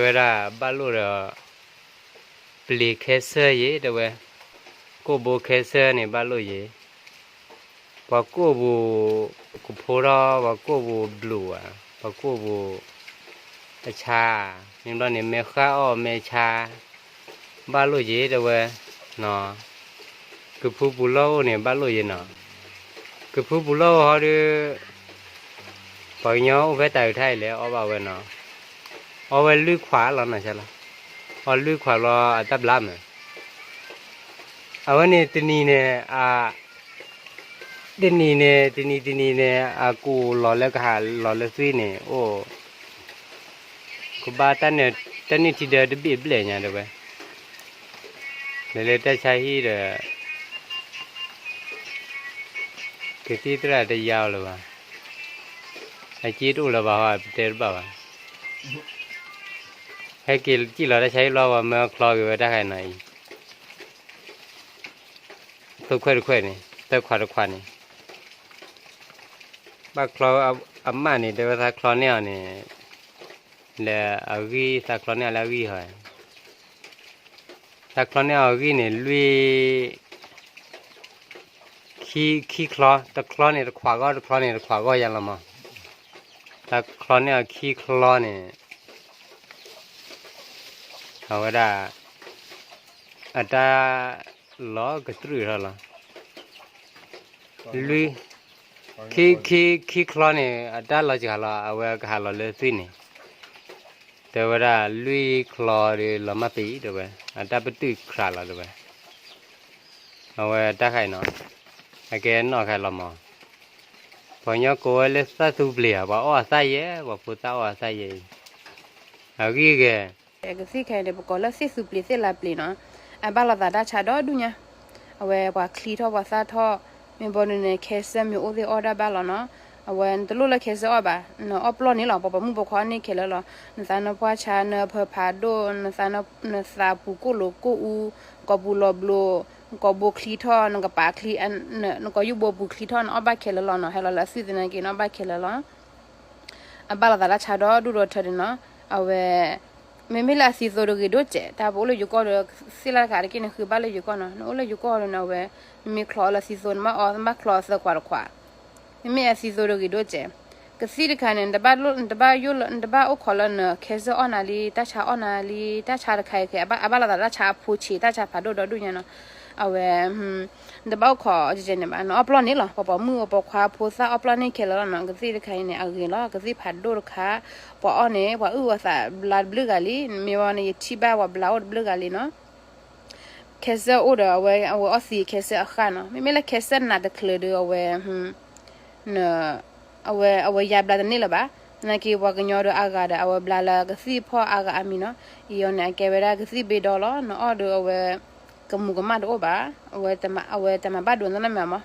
เวลาบ้านลูกปลีเคเซอร์ยี่เดี๋ยวกูบูเคเซอร์นี่บ้านลูกยี่ว่ากูบูกูพูดว่ากูบูบลูอ่ะว่ากูบูชาอย่างนั้นนี่เมฆาอ้อเมชาบ้านลูกยี่เดี๋ยวเนาะคือผู้บุโลเนี่ยบ้านลูกยี่เนาะคือผู้บุโลเขาดูปล่อยย้อไปแต่ไทยแล้วเอาไปเว้ยเนาะเอาไว้ลื้อขวาแล้วนะใช่ไหมเอาลื้อขวาเราตับล้ำเนี่ยเอาวันนี้ตีนี้เนี่ยตีนี้เนี่ยกูรอแล้วก็หารอแล้วซื้อเนี่ยโอ้กูบ้าตันนี่ที่เดินบีบเลยเนี่ยเดี๋ยวไปเดี๋ยวจะใช้ที่เดี๋ยวคือที่ตราได้ยาวเลยว่ะไอ้จีดูแล้วบ่าวเตะบ่าวให้กี่เราได้ใช้เราว่าเมื่อคลออยู่ได้แค่ไหนตัวค่อยนี่ตัวขวานี่บ้าคลออาม่านี่เดี๋ยวถ้าคลอเนี่ยนี่แล้วอาวีถ้าคลอเนี่ยแล้ววีเหรอถ้าคลอเนี่ยอาวีนี่ลุยขี้คลอแต่คลอนี่ขวาก็คลอนี่ขวาก็ยังละมั้งถ้าคลอเนี่ยขี้คลอนี่เอาไว้ได้อาจจะล้อกระตุ้นเหรอลุยขี้คลอนี่อาจจะล้อจะหล่อเอาไว้ก็หล่อเลยสิเนี่ยแต่ว่าได้ลุยคลอหรือล้อมาตีเดี๋ยวไปอาจจะเป็นตื้อคลาละเดี๋ยวไปเอาไว้ได้ใครเนาะไอ้แกนอใครละมั้งพอเนาะกูเลยสัตว์สูบเลี้ยว่าอ้อใส่เยอะว่าพูดอ้อใส่เยอะเอากี่แกก็สิแค่เดี๋ยวก็แล้วสิสุปลีสิลาปลีเนาะอ่ะบ้านเราได้ชาดอดูเนี่ยเอาไว้ว่าคลีทอว่าซาทอมีบอลเนี่ยเคสมีโอเดออร์ดาบ้านเราเนาะเอาไว้ตลุละเคสออบะเนาะอัปโหลดนี่หรอปะมุบควานี่เคแล้วหรอนั่นซานอพวาชาเนเพอพาโดนั่นซานอซาปูโกโลโกอูกบูลอบโลก็บุคลีทอนก็ปาคลีอันเนี่ยก็อยู่บุคลีทอนออบะเคแล้วเนาะให้เราละสิเนี่ยกินออบะเคแล้วเนาะอ่ะบ้านเราได้ชาดอดูรถเถิดเนาะเอาไว้ไม่ละสิโซโดกิโดเจแต่พอเลยอยู่ก็สิละขาดกินคือบ้านเลยอยู่ก็เนาะโอ้เลยอยู่ก็เนาะเว้มีคลอละสิโซนมาอ๋อมาคลอสกว่าไม่สิโซโดกิโดเจก็สิริคันนดบ้าอยู่ดบ้าโอคอลเนาะเคซออนาลีตาชาออนาลีตาชาใครแค่บ้านละตาชาพูชีตาชาพาโดดูเนี่ยเนาะเอาเว้ดบ้าขอจริงๆเนี่ยเนาะอัปโหลดนี่หรอปอมือปอควาโพสอัปโหลดนี่เคแล้วเนาะก็สิริคันเนี่ยเอาเงินแล้วก็สิพัดโดค่ะปอเนี่ยว่าว่าซาบลาบลึกาลีมีวันนี้ที่บ้าว่าบลาบลึกาลีเนาะเคสโอเดอเอาไว้เอาอสีเคสข้าเนาะไม่ละเคสน่าจะเคลื่อนเอาไว้เนาะเอาไว้ยาบลาดนี่ละบ้านั่นคือว่ากันยอดอากาศเอาไว้บลาละก็สิพออากาศอามีเนาะอีอันนี้แกเวลาก็สิเบดอลเนาะเอาเอาไว้กมุกมาดูบ้าเอาไว้แต่มาบ้าดูนั่นแหละมั้ง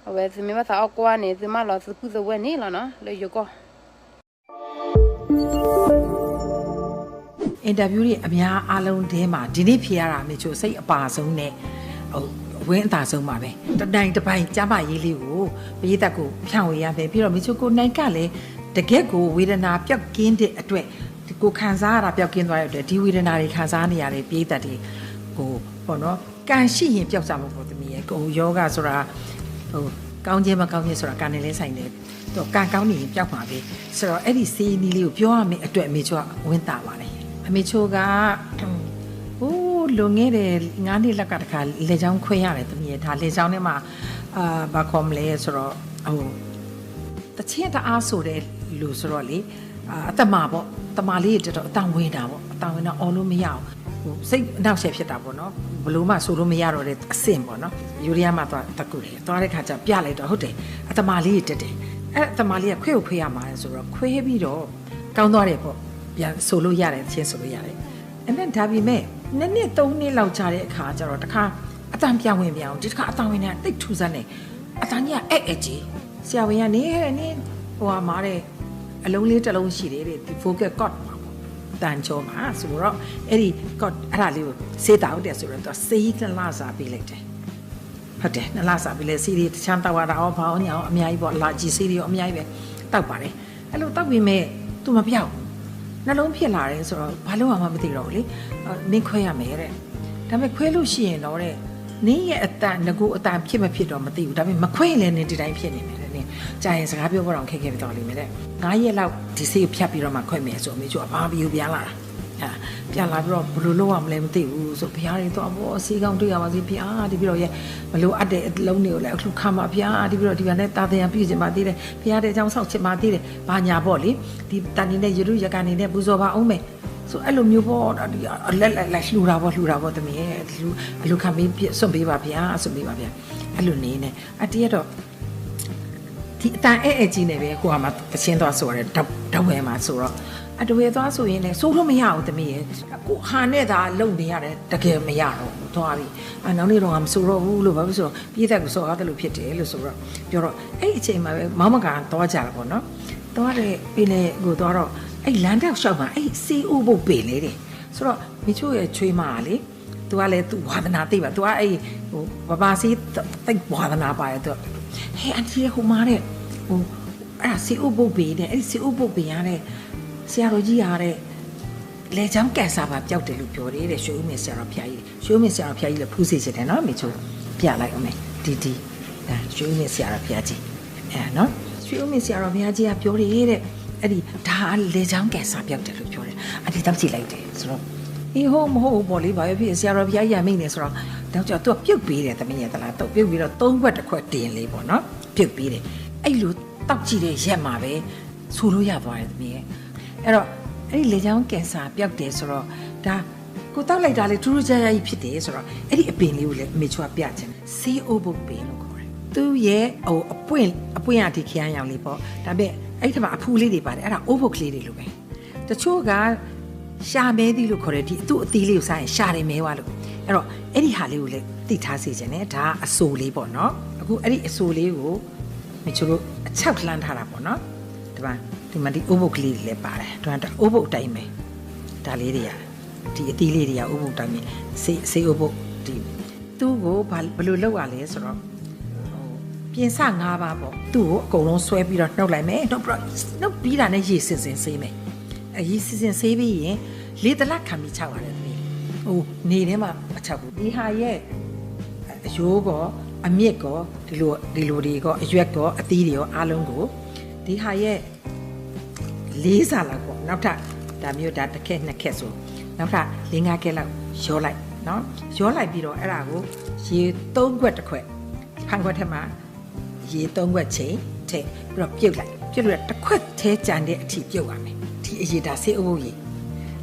เอาไว้สิมีว่าถ้าเอากว่านี่สิมาเราสิพูดจะเว้นนี่ละเนาะเลยอยู่ก็อินเตอร์วิวที่อเมียอาลงเดมาဒီနေ့ဖြေရတာမေချိုစိတ်အပါဆုံးနဲ့ဝင်းအသာဆုံးပါပဲတတိုင်းတစ်ပိုင်းကြားမရေးလေးကိုပရိသတ်ကိုဖြန့်ဝေရမယ်ပြီးတော့မေချိုကိုနိုင်ကလည်းတကက်ကိုဝေဒနာပျောက်ကင်းတဲ့အတွက်ကိုခံစားရတာပျောက်ကင်းသွားတဲ့အတွက်ဒီဝေဒနာတွေခံစားနေရတဲ့ပရိသတ်တွေကိုပေါ့နော်ကန်ရှိရင်ပျောက်ကြမှာပေါ့သမီးရဲ့ကိုယောဂဆိုတာကောင်းခြင်းမကောင်းခြင်းဆိုတာကန်နေလဲဆိုင်တယ်တော့ကန်ကောင်းနေရင်ပျောက်မှာပဲဆိုတော့အဲ့ဒီစေးနီးလေးကိုပြောရမယ်အတွက်မေချိုကဝင်းတာပါတယ်အမေချိုကလွန်ခဲ့တဲ့9နှစ်လက်ကတခါလေချောင်းခွဲရတယ်သမီးရဲ့ဒါလေချောင်းထဲမှာဘာခေါ်မလဲဆိုတော့တချင်းတအားဆိုတဲ့လူဆိုတော့လေအတမပေါ့တမလေးတော်တော်အတန်ဝင်တာပေါ့အတန်ဝင်တော့အော်လို့မရအောင်စိတ်နောက်ဆက်ဖြစ်တာပေါ့နော်ဘလို့မှဆိုလို့မရတော့တဲ့အဆင့်ပေါ့နော်ယူရီးယားမှာသွားတကူတယ်သွားတဲ့ခါကျပြလိုက်တော့ဟုတ်တယ်အတမလေးတက်တယ်အဲ့အတမလေးကခွေးကိုခွေးရမှာဆိုတော့ခွေးပြီးတော့ကောင်းသွားတယ်ပေါ့ပြန်ဆိုလို့ရတယ်ချင်းဆိုလို့ရတယ်အဲ့ဒါဒါပေမဲ့နှစ်3နှစ်လောက်ကြာတဲ့အခါကျတော့တခါအတန်ပြောင်းဝင်ပြောင်းဒီတခါအတန်ဝင်နေတာတိတ်ထူးဆန်းနေအတန်ကြီးကအဲ့ကြီးဆရာဝန်ကနေဟိုဟာမားတဲ့အလုံးလေးတစ်လုံးရှိတယ်တဲ့ဒီ vocal cord မှာပေါ့တန်ချောမှာဆိုတော့အဲ့ဒီ cord အဲ့ဒါလေးကိုစေးတောက်တယ်ဆိုတော့သူစေးနှစ်လစာပေးလိုက်တယ်ဟုတ်တယ်နှစ်လစာပေးလဲစေးတွေတချမ်းတောက်ရတာအောင်ဘာအောင်ညာအောင်အများကြီးပေါ့လာကြီးစေးတွေရောအများကြီးပဲတောက်ပါတယ်အဲ့လိုတောက်ပြီးမဲ့သူမပြောက် နှလုံးဖြစ်လာတယ်ဆိုတော့ဘာလို့မှမသိတော့ဘူးလေမင်းခွဲရမယ်တဲ့ဒါပေမဲ့ခွဲလို့ရှိရင်တော့တဲ့နင်းရဲ့အတန်ငကိုအတန်ဖြစ်မဖြစ်တော့မသိဘူးဒါပေမဲ့မခွဲရင်လည်းနင်းဒီတိုင်းဖြစ်နေမယ်တဲ့နင်းကြာရင်စကားပြောဖို့တော့ခက်ခဲပြီးတော့လိမ့်မယ်တဲ့9ရက်လောက်ဒီဆေးကိုဖြတ်ပြီးတော့မှခွဲမယ်ဆိုအမေကျအဘာပြီးပြန်လာတာပြန်လာပြီးတော့ဘယ်လိုလုပ်ရမလဲမသိဘူးဆိုဘုရားတွေတော့ဘောစီကောင်းတွေ့ရပါစေဘုရားဒီပြီးတော့ရဲ့မလို့အပ်တဲ့အလုံးတွေကိုလည်းအခုခံပါဘုရားဒီပြီးတော့ဒီကနေ့တာတရားပြည့်ချင်ပါသေးတယ်ဘုရားတဲ့အကြောင်းဆောက်ချင်ပါသေးတယ်ဘာညာပေါ့လေဒီတန်နေတဲ့ရရုရကနေနဲ့ပူဇော်ပါအောင်မယ်ဆိုအဲ့လိုမျိုးပေါ့ဒီလက်လှူတာပေါ့တမီးရဲ့အလူခံပြီးစွန့်ပေးပါဗျာစွန့်ပေးပါဗျာအဲ့လိုနေနေအတည်းတော့ဒီအတန်အဲ့ကြီးနေပဲကိုကမှတချင်းသွားဆိုရဲဓဝဲမှာဆိုတော့အတဝဲသွားဆိုရင်လည်းစိုးလို့မရဘူးတမီးရဲ့ကိုဟာနဲ့သာလုံနေရတယ်တကယ်မရတော့ဘူးသွားပြီနောက်နေ့တော့မဆိုတော့ဘူးလို့ဘာဖြစ်ဆိုတော့ပြည်သက်ကိုစော်ကားတယ်လို့ဖြစ်တယ်လို့ဆိုတော့ပြောတော့အဲ့အချိန်မှာပဲမောင်မကန်သွားကြတာပေါ့နော်သွားတဲ့ပြည်နယ်ကိုသွားတော့အဲ့လမ်းတောက်လျှောက်မှာအဲ့စီအိုးဖို့ပေလေတဲ့ဆိုတော့မိချို့ရဲ့ချွေးမလေးသူကလည်းသူဝါသနာသိပါသူကအဲ့ဟိုဘာစီသိဝါသနာပါတယ်သူဟဲ့အန်တီဟိုမာတဲ့ဟိုအဲ့စီအိုးဖို့ပေတဲ့အဲ့စီအိုးဖို့ပေရတဲ့ဆရာတော်ကြီးရတဲ့လေချောင်းကန်ဆာပါပျောက်တယ်လို့ပြောတယ်တဲ့ရွှေဦးမေဆရာတော်ဖျားကြီးရွှေဦးမေဆရာတော်ဖျားကြီးလည်းဖူးစေချင်တယ်နော်မိချို့ပြလိုက်အောင်မယ်ဒီဒါရွှေဦးမေဆရာတော်ဖျားကြီးအဲ့နော်ရွှေဦးမေဆရာတော်ဖျားကြီးကပြောတယ်တဲ့အဲ့ဒီဒါလေချောင်းကင်ဆာပြောက်တယ်လို့ပြောတယ်အဲ့ဒီတောက်ကြည့်လိုက်တယ်ဆိုတော့အေးဟိုမဟုတ်ဘောလေးဘာဖြစ်ဆရာတော်ဘုရားရမိနေဆိုတော့တောက်ကြသူကပြုတ်ပေးတယ်တမင်ရတလားတော့ပြုတ်ပြီးတော့3ဘက်တစ်ခွက်တင်လေးပေါ့နော်ပြုတ်ပေးတယ်အဲ့လိုတောက်ကြည့်တဲ့ရက်မှာပဲဆူလို့ရသွားတယ်တမင်ရဲ့အဲ့တော့အဲ့ဒီလေချောင်းကင်ဆာပြောက်တယ်ဆိုတော့ဒါကိုတောက်လိုက်တာလေထူးထူးခြားခြားကြီးဖြစ်တယ်ဆိုတော့အဲ့ဒီအပင်လေးကိုလည်းအမေချွာပြချင်စီအိုဘုတ်ပင်လို့ခေါ်တယ်သူရဲ့ဟိုအပွင့်အထိခရမ်းရောင်လေးပေါ့ဒါပေမဲ့အဲ့ဒီမှာအဖူးလေးတွေပါတယ်အဲ့ဒါအိုးဘုတ်ကလေးတွေလိုပဲတချို့ကရှာမဲသီးလို့ခေါ်တယ်ဒီသူ့အသီးလေးကိုစားရင်ရှာတယ်မဲသွားလို့အဲ့တော့အဲ့ဒီဟာလေးကိုလည်းသိထားစေချင်တယ်ဒါအဆိုလေးပေါ့နော်အခုအဲ့ဒီအဆိုလေးကိုမချို့လို့အချောက်လှမ်းထားတာပေါ့နော်ဒီမှာဒီအိုးဘုတ်ကလေးတွေလည်းပါတယ်ဒါအိုးဘုတ်အတိုင်းပဲဒါလေးတွေကဒီအသီးလေးတွေကအိုးဘုတ်တိုင်းပဲစေးအိုးဘုတ်ဒီသူ့ကိုဘယ်လိုလုပ်ရလဲဆိုတော့ပြင်စ5ပါးပေါ့သူ့ကိုအကုန်လုံးဆွဲပြီးတော့နှုတ်လိုက်မယ်နှုတ်ပြီးတာနဲ့ရေစင်စင်ဆေးမယ်ရေစင်စင်ဆေးပြီးရင်လေတလက်ခံပြီးခြောက်ရတယ်သမီးဟိုနေထဲမှာမခြောက်ဘူးဒီဟာရဲ့အယိုးကောအမြင့်ကောဒီလိုတွေကောအရွက်ကောအသီးတွေကောအားလုံးကိုဒီဟာရဲ့4စားလောက်ပေါ့နောက်ထပ်ဒါမျိုးဒါတစ်ခက်နှစ်ခက်ဆိုနောက်ထပ်5ခက်လောက်ရောလိုက်နော်ရောလိုက်ပြီးတော့အဲ့ဒါကိုရေ3ခွက်တစ်ခွက်ဖန်ခွက်ထဲမှာရေ3ခွက်ချိန်ထည့်ပြီးတော့ပြုတ်လိုက်တစ်ခွက်သေးကြံတဲ့အထိပြုတ်ရမယ်ဒီအရေဒါဆေးအုပ်ရ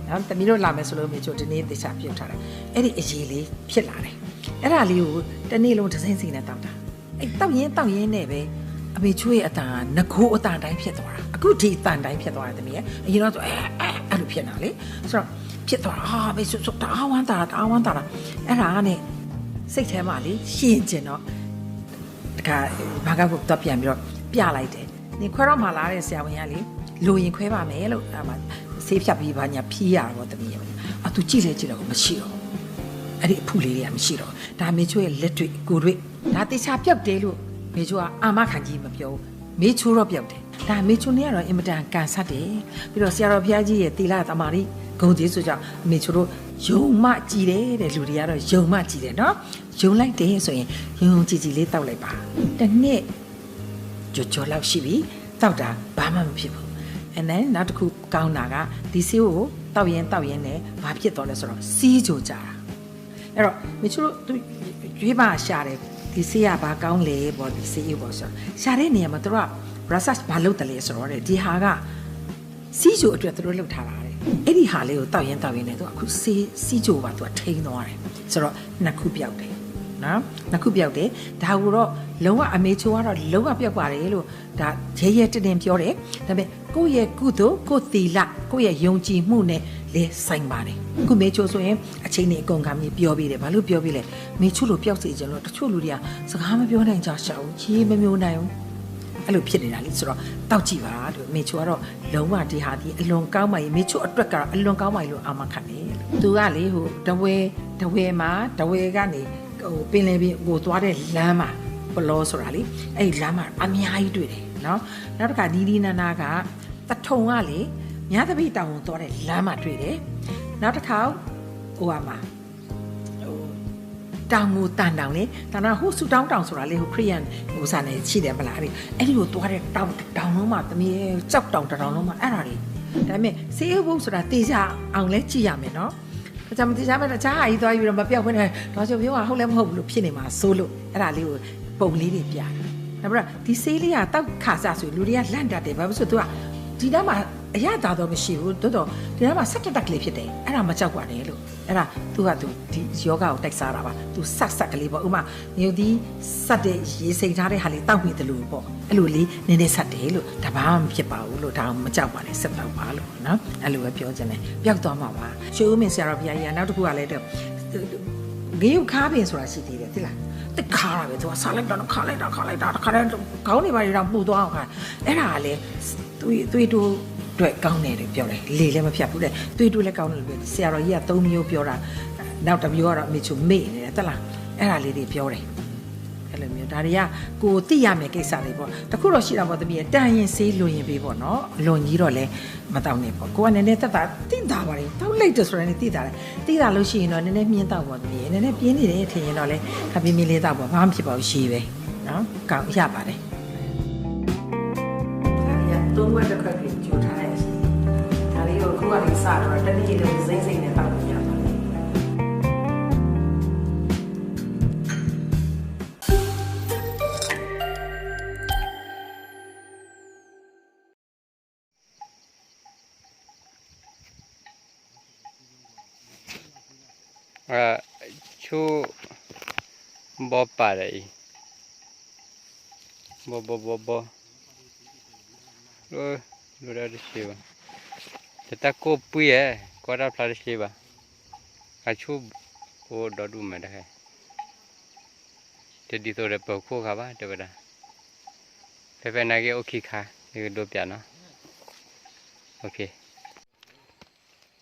ေနော်တမီးတို့လာမယ်ဆိုလို့မြေချိုဒီနေ့သေချာပြုတ်ထားတယ်အဲ့ဒီအရေလေးဖြစ်လာတယ်အဲ့ဒါလေးကိုတနေ့လုံးဒဇင်းစီနဲ့တောက်တာအဲ့တောက်ရင်းနဲ့ပဲအမေချွေးအတန်ငကိုးအတန်တိုင်းဖြစ်သွားတာအခုဒီအတန်တိုင်းဖြစ်သွားတယ်တမီးရဲ့အရင်တော့ဆိုအဲ့လိုဖြစ်နေတာလေဆိုတော့ဖြစ်သွားတာမေဆိုတအားဝမ်းတာအဲ့ဒါနဲ့စိတ်ထဲမှာလေရှင်းကျင်တော့တခါဘာကကိုတော့ပြန်ပြီးတော့ပြလိုက်တယ်နေခွဲတော့မှလာတဲ့ဆရာဝန်ကလေလိုရင်ခွဲပါမယ်လို့အဲ့မှာဆေးဖြတ်ပြီးဘာညာဖြီးရတော့တမီးရဲ့သူကြည့်တော့မရှိတော့အဲ့ဒီအဖူလေးတွေကမရှိတော့ဒါမေချိုးရဲ့လက်တွေကိုယ်တွေဒါတေချာပြောက်တယ်လို့မေချိုးကအာမခံကြီးမပြောဘူးမေချိုးတော့ပြောက်တယ်ဒါမေချိုးနေကတော့အင်မတန်ကန်ဆတ်တယ်ပြီးတော့ဆရာတော်ဘုရားကြီးရဲ့သီလသမာဓိဂုဏ်ကြီးဆိုကြောင့်မေချိုးတို့ယုံမကြည်တယ်တဲ့လူတွေကတော့ယုံမကြည်တယ်နော်ယုံလိုက်တယ်ဆိုရင်ယုံကြည်လေးတောက်လိုက်ပါတစ်နှစ်ကြော်လောက်ရှိပြီတောက်တာဘာမှမဖြစ်ဘူးand then နောက်တစ်ခုကောင်းတာကဒီဆေးကိုတောက်ရင်နဲ့ဘာဖြစ်သွားလဲဆိုတော့စီးကြကြတာအဲ့တော့မချို့သူရွေးပါရှာတယ်ဒီဆေးကဘာကောင်းလဲပေါ့ဒီဆေးပေါ့ဆိုတော့ရှာတဲ့နေရာမှာသူတို့က research ဘာလုပ်တယ်လဲဆိုတော့ဒီဟာကစီးကြအတွက်သူတို့လုပ်ထားတာတဲ့အဲ့ဒီဟာလေးကိုတောက်ရင်နဲ့သူကအခုစီးကြပါသူကထိန်းသွားတယ်ဆိုတော့နှစ်ခုပြောက်တယ်နော်နှစ်ခုပြောက်တယ်ဒါကိုတော့လုံးဝအမေချိုးကတော့လုံးဝပြောက်ပါတယ်လို့ဒါရဲတင်ပြောတယ်ဒါပေမဲ့ကိုယ့်ရဲ့ကုသိုလ်ကိုယ်သီလကိုယ့်ရဲ့ယုံကြည်မှုနဲ့လဲဆိုင်ပါတယ်အခုမေချိုးဆိုရင်အချိန်နဲ့အကုန်ခံပြီးပြောပြီးတယ်ဘာလို့ပြောပြီးလဲမေချိုးလို့ပြောက်စီခြင်းလို့တချို့လူတွေကစကားမပြောနိုင်ကြရှာဘူးကြီးမမျိုးနိုင်ဘူးအဲ့လိုဖြစ်နေတာလေဆိုတော့တောက်ကြည့်ပါလို့မေချိုးကတော့လုံးဝဒီဟာဒီအလွန်ကောင်းပါရဲ့မေချိုးအတွက်ကတော့အလွန်ကောင်းပါလို့အာမခံတယ်သူကလေဟိုတဝဲကနေဟိုပင်လယ်ပြင်ကိုသွားတဲ့လမ်းမှာဘလောဆိုတာလေအဲ့ဒီလမ်းမှာအများကြီးတွေ့တယ်နော်နောက်တစ်ခါဒီနာနာကတထုံကလေ ညာသမီးတောင်သွားတဲ့လမ်းမှာတွေ့တယ်နောက်တစ်ခါဟိုမှာတောင်ကိုတန်တောင်လေတန်တောင်ဟိုဆူတောင်းတောင်ဆိုတာလေဟိုခရီးယန်ဟိုစားနေရှိတယ်မလားအဲ့ဒီကိုသွားတဲ့တောင်လုံးမှာသမီးကြောက်တောင်တောင်လုံးမှာအဲ့ဒါတွေဒါပေမဲ့စေးဘုတ်ဆိုတာတေချာအောင်လဲကြည့်ရမယ်နော်ဒါကြောင့်တေချာမဲ့တခြားဟာကြီးသွားပြီးတော့မပြောက်ခွင့်နဲ့တော့ကျုပ်ပြောဟုတ်လဲမဟုတ်ဘူးလို့ဖြစ်နေမှာစိုးလို့အဲ့ဒါလေးကိုပုံလေးတွေပြတာဒါပေမဲ့ဒီဆေးလေးကတောက်ခါစားဆိုလူတွေကလန့်တတ်တယ်ဘာလို့ဆိုသူကဒီနားမှာအရသာတော့မရှိဘူးတော်တော်ဒီနားမှာစက်တက်ကလေးဖြစ်တယ်အဲ့ဒါမကြောက်ပါနဲ့လို့အဲ့ဒါသူကသူဒီယောဂကိုတိုက်စားတာပါသူဆက်ကလေးပေါ့ဥမာမြို့ဒီစက်တဲ့ရေစိမ်ထားတဲ့ဟာလေးတောက်မိတယ်လို့ပေါ့အဲ့လိုလေးနည်းနည်းဆက်တယ်လို့ဒါဘာမှမဖြစ်ပါဘူးလို့ဒါမကြောက်ပါနဲ့ဆက်တော့ပါလို့နော်အဲ့လိုပဲပြောချင်တယ်ပျောက်သွားမှာပါရွှေဦးမင်းဆရာတော်ဘုရားကြီးကနောက်တစ်ခုကလည်းဂေယုခါပင်ဆိုတာရှိသေးတယ်သိလားတက်ခါရပဲသူကစားလိုက်တော့ခါလိုက်တာတခါတည်းခေါင်းနေပါရတော့ပူသွားအောင်ခါအဲ့ဒါကလည်းသွေးတို့တွေ့ကောင်းတယ်လို့ပြောတယ်လေလည်းမဖြတ်ဘူးတဲ့သွေးတို့လည်းကောင်းတယ်လို့ပြောဆရာတော်ကြီးက3မျိုးပြောတာနောက်တစ်မျိုးကတော့အမေချိုမေ့နေတယ်တက်လားအဲ့ဒါလေးတွေပြောတယ်အဲ့လိုမျိုးဒါတွေကကိုသိရမယ်ကိစ္စတွေပေါ့တခုတော့ရှိတာပေါ့တမီးတန်ရင်ဆေးလွန်ရင်ပေးပေါ့နော်အလွန်ကြီးတော့လည်းမတောင်းနဲ့ပေါ့ကိုကနည်းနည်းတက်တာတိတာပါလေတောင်းလိုက်တယ်ဆိုရင်တိတာတယ်တိတာလို့ရှိရင်တော့နည်းနည်းမြင်းတော့ပေါ့တမီးနည်းနည်းပြင်းနေတယ်ထင်ရင်တော့လေခပ်ပြင်းပြင်းလေးတော့ပေါ့ဘာမှဖြစ်ပါဘူးရှိပဲနော်ကောင်းရပါတယ်သုံးဘက်တစ်ခါကြီးကြိုထားတဲ့အချိန်ဒါလေးကိုခုကနေစတော့တတိယလုံးစိမ့်စိမ့်နဲ့တောက်လို့ရပါတယ်ချိုးဘောပါတယ်ဘောlo da shiva tata ko puye ko da phla shiva achu o do du me da hai te di to de po kho kha ba de ba da pe na ge okay kha ni do pya na okay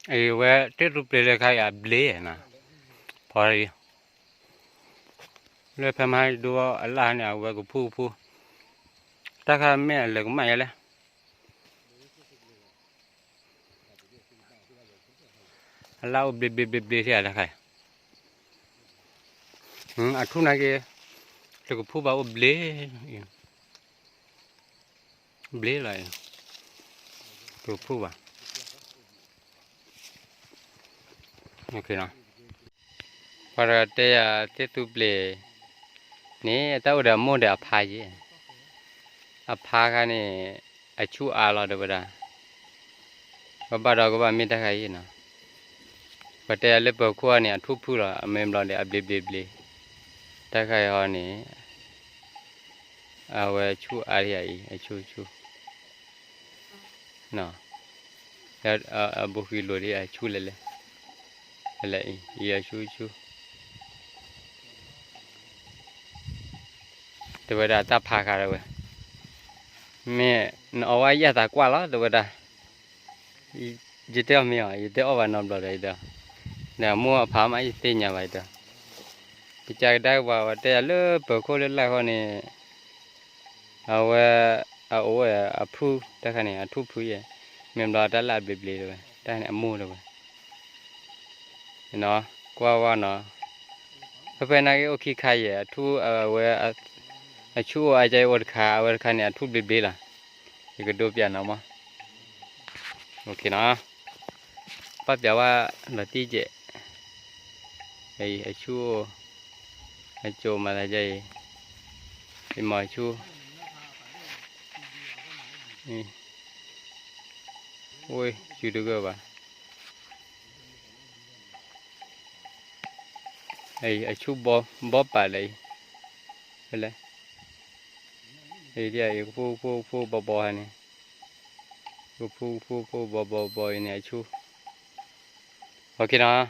ai we te ru ple le kha ya ble na pha ri le pha mai do ala na we ko phu ta kha me le ko ma ya le lao bê thế là khai à thu này cái cái phu bảo blé lại cái phu bảo ok nào para te tu blé nè tao đã mua để phá gì phá cái này chú à lo được rồi và bắt đầu các bạn biết cái gì nào và đây là bậc khoa này thu phu là mình làm để bê ta khai họ này về chú ai vậy chú nào bố khi lôi đi chú lại chú từ bây giờ ta phá cả rồi mẹ nó ai giờ ta qua đó từ bây giờ chỉ theo mẹ chỉ theo vào nằm rồi đó nè mua phá máy tên nhà vậy đó bây giờ đây vào đây là bờ khô lên lại con này phu đây cái này thu phu vậy mình lo đã là bịp rồi đây này mua rồi nó qua nó bây này ok khai vậy thu chú ai chơi vật khai này thu bịp là cái đồ biển nào mà ok nó bắt đầu là tí dễ ai chú mà là gì thì mời chú ôi chú được rồi bà ai chú bóp bà lấy đây thì ai phu bò này phu bò này chú ok nó